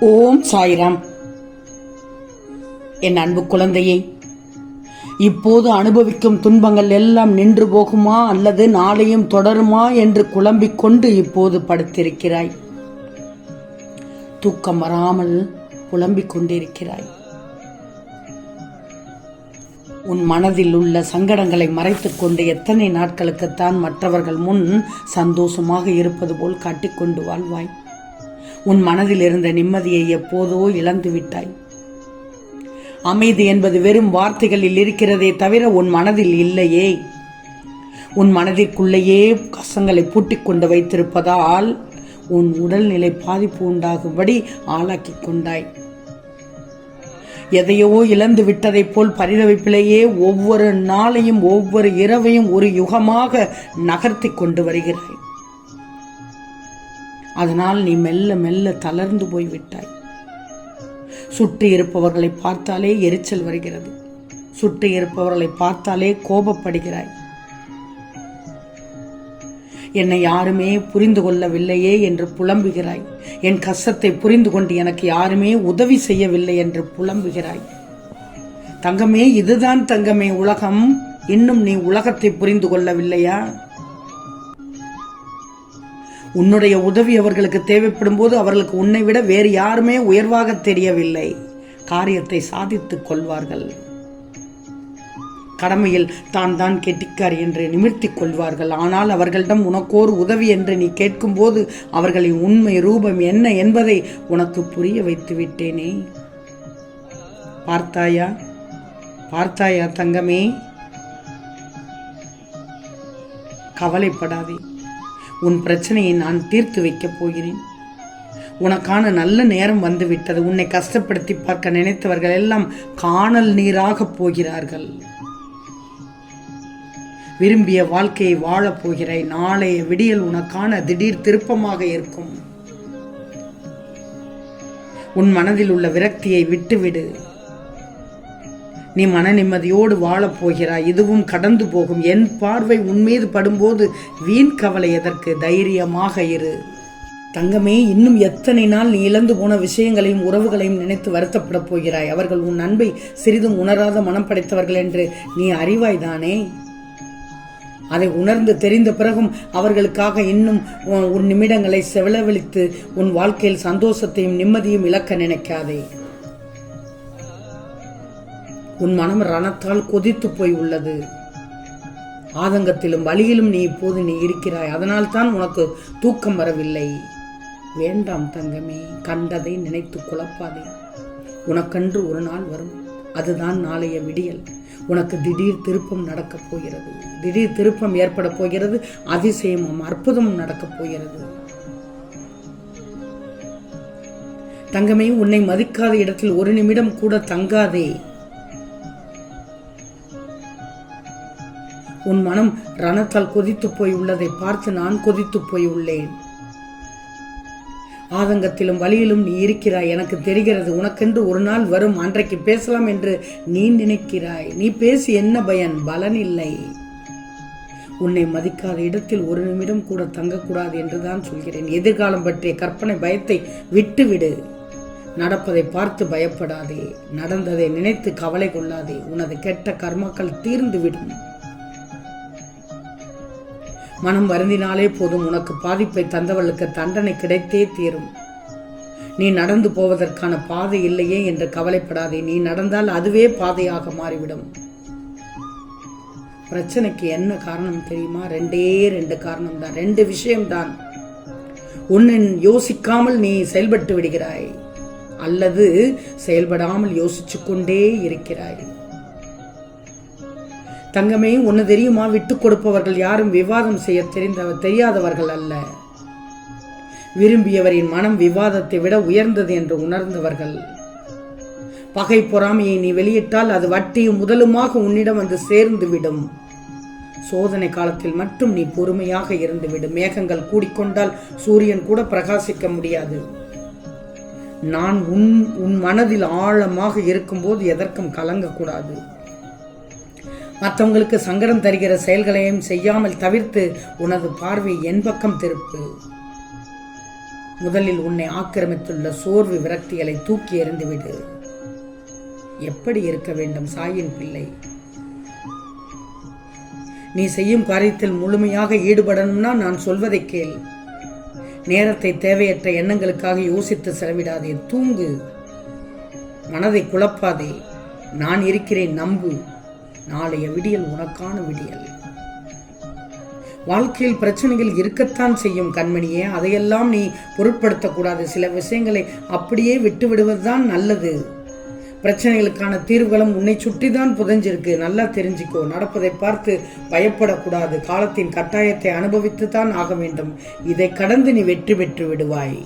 ஓம் சாய்ராம். என் அன்பு குழந்தையை, இப்போது அனுபவிக்கும் துன்பங்கள் எல்லாம் நின்று போகுமா அல்லது நாளையும் தொடருமா என்று குழம்பிக் கொண்டு இப்போது படுத்திருக்கிறாய். தூக்கம் வராமல் புலம்பிக் கொண்டிருக்கிறாய். உன் மனதில் உள்ள சங்கடங்களை மறைத்துக் கொண்டு எத்தனை நாட்களுக்குத்தான் மற்றவர்கள் முன் சந்தோஷமாக இருப்பது போல் காட்டிக்கொண்டு வாழ்வாய். உன் மனதில் இருந்த நிம்மதியை எப்போதோ இழந்து விட்டாய். அமைதி என்பது வெறும் வார்த்தைகளில் இருக்கிறதே தவிர உன் மனதில் இல்லையே. உன் மனதிற்குள்ளேயே கஷ்டங்களை பூட்டிக் கொண்டு வைத்திருப்பதால் உன் உடல்நிலை பாதிப்பு உண்டாகும்படி ஆளாக்கிக் கொண்டாய். எதையோ இழந்து விட்டதைப் போல் பரிதவிப்பிலேயே ஒவ்வொரு நாளையும் ஒவ்வொரு இரவையும் ஒரு யுகமாக நகர்த்தி கொண்டு வருகிறாய். அதனால் நீ மெல்ல மெல்ல தளர்ந்து போய்விட்டாய். சுற்றி இருப்பவர்களை பார்த்தாலே எரிச்சல் வருகிறது. சுற்றி இருப்பவர்களை பார்த்தாலே கோபப்படுகிறாய். என்னை யாருமே புரிந்து கொள்ளவில்லையே என்று புலம்புகிறாய். என் கஷ்டத்தை புரிந்து கொண்டு எனக்கு யாருமே உதவி செய்யவில்லை என்று புலம்புகிறாய். தங்கமே, இதுதான் தங்கமே உலகம். இன்னும் நீ உலகத்தை புரிந்து கொள்ளவில்லையா? உன்னுடைய உதவி அவர்களுக்கு தேவைப்படும் போது அவர்களுக்கு உன்னை விட வேறு யாருமே உயர்வாக தெரியவில்லை. காரியத்தை சாதித்துக் கொள்வார்கள். கடமையில் தான் கெட்டிக்கார் என்று நிமிர்த்திக் கொள்வார்கள். ஆனால் அவர்களிடம் உனக்கோர் உதவி என்று நீ கேட்கும்போது அவர்களின் உண்மை ரூபம் என்ன என்பதை உனக்கு புரிய வைத்து விட்டேனே. பார்த்தாயா பார்த்தாயா தங்கமே? கவலைப்படாதே. உன் பிரச்சனையை நான் தீர்த்து வைக்கப் போகிறேன். உனக்கான நல்ல நேரம் வந்துவிட்டது. உன்னை கஷ்டப்படுத்தி பார்க்க நினைத்தவர்கள் எல்லாம் காணல் நீராக போகிறார்கள். விரும்பிய வாழ்க்கையை வாழப் போகிறாய். நாளைய விடியல் உனக்கான திடீர் திருப்பமாக இருக்கும். உன் மனதில் உள்ள விரக்தியை விட்டுவிடு. நீ மன நிம்மதியோடு வாழப் போகிறாய். இதுவும் கடந்து போகும். என் பார்வை உன்மீது படும்போது வீண் கவலை எதற்கு? தைரியமாக இரு தங்கமே. இன்னும் எத்தனை நாள் நீ இழந்து போன விஷயங்களையும் உறவுகளையும் நினைத்து வருத்தப்பட போகிறாய். அவர்கள் உன் அன்பை சிறிதும் உணராத மனம் படைத்தவர்கள் என்று நீ அறிவாய்தானே? அதை உணர்ந்து தெரிந்த பிறகும் அவர்களுக்காக இன்னும் உன் நிமிடங்களை செலவழித்து உன் வாழ்க்கையில் சந்தோஷத்தையும் நிம்மதியும் இழக்க நினைக்காதே. உன் மனம் ரணத்தால் கொதித்து போய் உள்ளது. ஆதங்கத்திலும் வலியிலும் நீ இப்போது நீ இருக்கிறாய். அதனால் தான் உனக்கு தூக்கம் வரவில்லை. வேண்டாம் தங்கமே, கண்டதை நினைத்து குழப்பாதே. உனக்கென்று ஒரு நாள் வரும். அதுதான் நாளைய விடியல். உனக்கு திடீர் திருப்பம் நடக்கப் போகிறது. திடீர் திருப்பம் ஏற்பட போகிறது. அதிசயமும் அற்புதமும் நடக்கப் போகிறது. தங்கமே, உன்னை மதிக்காத இடத்தில் ஒரு நிமிடம் கூட தங்காதே. உன் மனம் ரணத்தால் கொதித்து போய் உள்ளதை பார்த்து நான் கொதித்து போய் உள்ளேன். ஆதங்கத்திலும் வலியிலும் நீ இருக்கிறாய். எனக்கு தெரிகிறது. உனக்கென்று ஒரு நாள் வரும். அன்றைக்கு பேசலாம் என்று நீ நினைக்கிறாய். நீ பேசி என்ன பயன்? பலன் இல்லை. உன்னை மதிக்காத இடத்தில் ஒரு நிமிடம் கூட தங்கக்கூடாது என்றுதான் சொல்கிறேன். எதிர்காலம் பற்றிய கற்பனை பயத்தை விட்டுவிடு. நடப்பதை பார்த்து பயப்படாதே. நடந்ததை நினைத்து கவலை கொள்ளாதே. உனது கெட்ட கர்மாக்கள் தீர்ந்து விடும். மனம் வருந்தினாலே போதும். உனக்கு பாதிப்பை தந்தவர்களுக்கு தண்டனை கிடைத்தே தீரும். நீ நடந்து போவதற்கான பாதை இல்லையே என்று கவலைப்படாதே. நீ நடந்தால் அதுவே பாதையாக மாறிவிடும். பிரச்சனைக்கு என்ன காரணம் தெரியுமா? ரெண்டு காரணம் தான். 2 விஷயம்தான். ஒன்னு, யோசிக்காமல் நீ செயல்பட்டு விடுகிறாய், அல்லது செயல்படாமல் யோசிச்சு கொண்டே இருக்கிறாய். தங்கமே, ஒன்னு தெரியுமா? விட்டுக் கொடுப்பவர்கள் யாரும் விவாதம் செய்ய தெரியாதவர்கள் அல்ல. விரும்பியவரின் மனம் விவாதத்தை விட உயர்ந்தது என்று உணர்ந்தவர்கள். பகை பொறாமையை நீ வெளியிட்டால் அது வட்டியும் முதலுமாக உன்னிடம் வந்து சேர்ந்து விடும். சோதனை காலத்தில் மட்டும் நீ பொறுமையாக இருந்து விடும். மேகங்கள் கூடிக்கொண்டால் சூரியன் கூட பிரகாசிக்க முடியாது. நான் உன் மனதில் ஆழமாக இருக்கும்போது எதற்கும் கலங்கக்கூடாது. மற்றவங்களுக்கு சங்கடம் தருகிற செயல்களையும் செய்யாமல் தவிர்த்து உனது பார்வை என் பக்கம் திருப்பு. முதலில் உன்னை ஆக்கிரமித்துள்ள சோர்வு விரக்திகளை தூக்கி எறிந்துவிடு. எப்படி இருக்க வேண்டும் சாயின் பிள்ளை? நீ செய்யும் காரியத்தில் முழுமையாக ஈடுபடணும்னா நான் சொல்வதை கேள். நேரத்தை தேவையற்ற எண்ணங்களுக்காக யோசித்து செலவிடாதே. தூங்கு. மனதை குழப்பாதே. நான் இருக்கிறேன், நம்பு. நாளைய விடியல் உனக்கான விடியல். வாழ்க்கையில் பிரச்சனைகள் இருக்கத்தான் செய்யும் கண்மணியே. அதையெல்லாம் நீ பொருட்படுத்தக்கூடாது. சில விஷயங்களை அப்படியே விட்டு விடுவதுதான் நல்லது. பிரச்சனைகளுக்கான தீர்வுகளும் உன்னை சுற்றி தான் புதைஞ்சிருக்கு. நல்லா தெரிஞ்சுக்கோ. நடப்பதை பார்த்து பயப்படக்கூடாது. காலத்தின் கட்டாயத்தை அனுபவித்து தான் ஆக வேண்டும். இதை கடந்து நீ வெற்றி பெற்று விடுவாய்.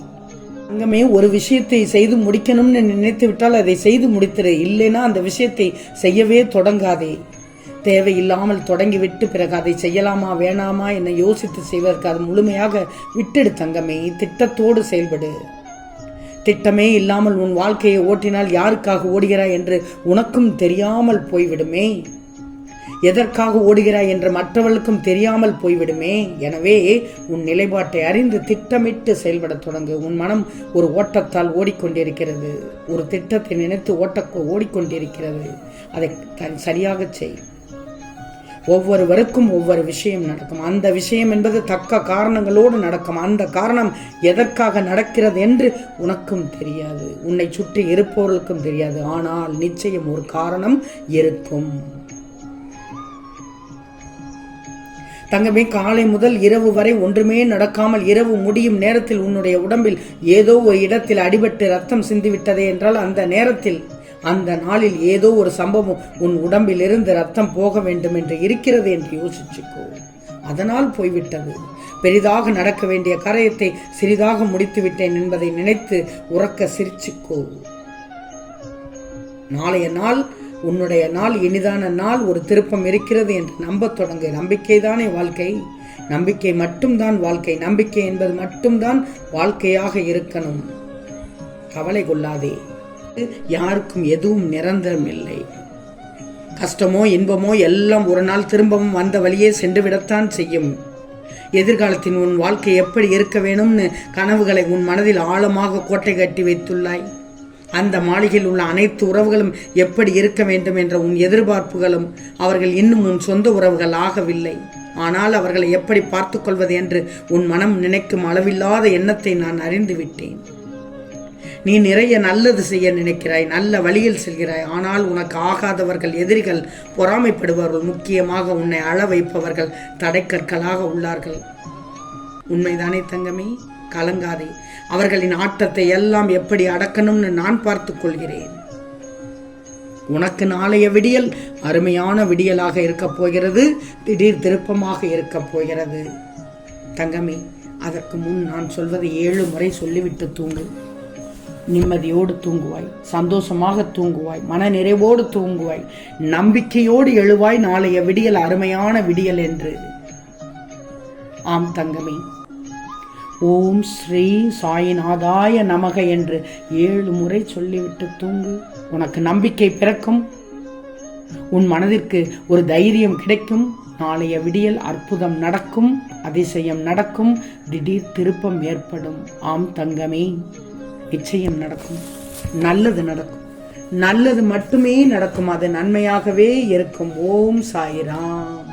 அங்கமே ஒரு விஷயத்தை செய்து முடிக்கணும்னு நினைத்து விட்டால் அதை செய்து முடித்திரு. இல்லைன்னா அந்த விஷயத்தை செய்யவே தொடங்காதே. தேவையில்லாமல் தொடங்கிவிட்டு பிறகு அதை செய்யலாமா வேணாமா என யோசித்து செய்வதற்கு அது முழுமையாக விட்டுடு தங்கமே. திட்டத்தோடு செயல்படு. திட்டமே இல்லாமல் உன் வாழ்க்கையை ஓட்டினால் யாருக்காக ஓடுகிறாய் என்று உனக்கும் தெரியாமல் போய்விடுமே. எதற்காக ஓடுகிறாய் என்று மற்றவர்களுக்கும் தெரியாமல் போய்விடுமே. எனவே உன் நிலைப்பாட்டை அறிந்து திட்டமிட்டு செயல்பட தொடங்கு. உன் மனம் ஒரு ஓட்டத்தால் ஓடிக்கொண்டிருக்கிறது. ஒரு திட்டத்தை நினைத்து ஓடிக்கொண்டிருக்கிறது. அதை சரியாக செய். ஒவ்வொருவருக்கும் ஒவ்வொரு விஷயம் நடக்கும். அந்த விஷயம் என்பது தக்க காரணங்களோடு நடக்கும். அந்த காரணம் எதற்காக நடக்கிறது என்று உனக்கும் தெரியாது, உன்னை சுற்றி இருப்பவர்களுக்கும் தெரியாது. ஆனால் நிச்சயம் ஒரு காரணம் இருக்கும். தங்கமே, காலை முதல் இரவு வரை ஒன்றுமே நடக்காமல் இரவு முடியும் நேரத்தில் உன்னுடைய உடம்பில் ஏதோ ஒரு இடத்தில் அடிபட்டு ரத்தம் சிந்திவிட்டதே என்றால் அந்த நேரத்தில் அந்த நாளில் ஏதோ ஒரு சம்பவம் உன் உடம்பில் இருந்து ரத்தம் போக வேண்டும் என்று இருக்கிறது என்று யோசிச்சுக்கோ. அதனால் போய்விட்டது. பெரிதாக நடக்க வேண்டிய காரியத்தை சிறிதாக முடித்து விட்டேன் என்பதை நினைத்து உறக்க சிரிச்சுக்கோ. நாளைய நாள் உன்னுடைய நாள் இனிதான நாள். ஒரு திருப்பம் இருக்கிறது என்று நம்ப தொடங்கு. நம்பிக்கைதானே வாழ்க்கை. நம்பிக்கை மட்டும்தான் வாழ்க்கை. நம்பிக்கை என்பது மட்டும்தான் வாழ்க்கையாக இருக்கணும். கவலை கொள்ளாதே. யாருக்கும் எதுவும் நிரந்தரம் இல்லை. கஷ்டமோ இன்பமோ எல்லாம் ஒரு நாள் திரும்பவும் வந்த வழியே சென்று விடத்தான் செய்யும். எதிர்காலத்தின் உன் வாழ்க்கை எப்படி இருக்க வேணும்னு கனவுகளை உன் மனதில் ஆழமாக கோட்டை கட்டி வைத்துள்ளாய். அந்த மாளிகையில் உள்ள அனைத்து உறவுகளும் எப்படி இருக்க வேண்டும் என்ற உன் எதிர்பார்ப்புகளும் அவர்கள் இன்னும் உன் சொந்த உறவுகள் ஆகவில்லை. ஆனால் அவர்களை எப்படி பார்த்து கொள்வது என்று உன் மனம் நினைக்கும் அளவில்லாத எண்ணத்தை நான் அறிந்து விட்டேன். நீ நிறைய நல்லது செய்ய நினைக்கிறாய், நல்ல வழியில் செல்கிறாய். ஆனால் உனக்கு ஆகாதவர்கள், எதிரிகள், பொறாமைப்படுபவர்கள், முக்கியமாக உன்னை அழ வைப்பவர்கள் தடைக்கற்களாக உள்ளார்கள். உண்மைதானே தங்கமே? கலங்காதே. அவர்களின் ஆட்டத்தை எல்லாம் எப்படி அடக்கணும்னு நான் பார்த்துக் கொள்கிறேன். உனக்கு நாளைய விடியல் அருமையான விடியலாக இருக்கப் போகிறது. திடீர் திருப்பமாக இருக்கப் போகிறது. தங்கமே, அதற்கு முன் நான் சொல்வதை 7 முறை சொல்லிவிட்டு தூங்கு. நிம்மதியோடு தூங்குவாய், சந்தோஷமாக தூங்குவாய், மன நிறைவோடு தூங்குவாய், நம்பிக்கையோடு எழுவாய். நாளைய விடியல் அருமையான விடியல் என்று. ஆம் தங்கமே, ஓம் ஸ்ரீ சாயிநாதாய நமக என்று 7 முறை சொல்லிவிட்டு தூங்கு. உனக்கு நம்பிக்கை பிறக்கும். உன் மனதிற்கு ஒரு தைரியம் கிடைக்கும். நாளைய விடியல் அற்புதம் நடக்கும், அதிசயம் நடக்கும், திடீர் திருப்பம் ஏற்படும். ஆம் தங்கமே, நிச்சயம் நடக்கும். நல்லது நடக்கும். நல்லது மட்டுமே நடக்கும். அது நன்மையாகவே இருக்கும். ஓம் சாய்ராம்.